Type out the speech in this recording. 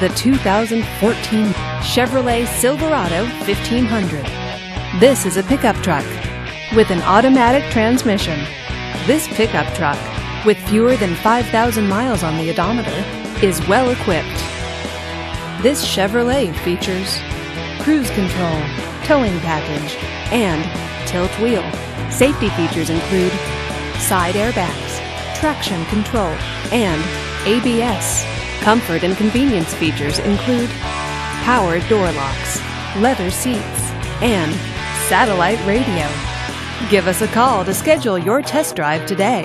the 2014 Chevrolet Silverado 1500. This is a pickup truck with an automatic transmission. This pickup truck, with fewer than 5,000 miles on the odometer, is well equipped. This Chevrolet features cruise control, towing package, and tilt wheel. Safety features include side airbags, traction control, and ABS. Comfort and convenience features include power door locks, leather seats, and satellite radio. Give us a call to schedule your test drive today.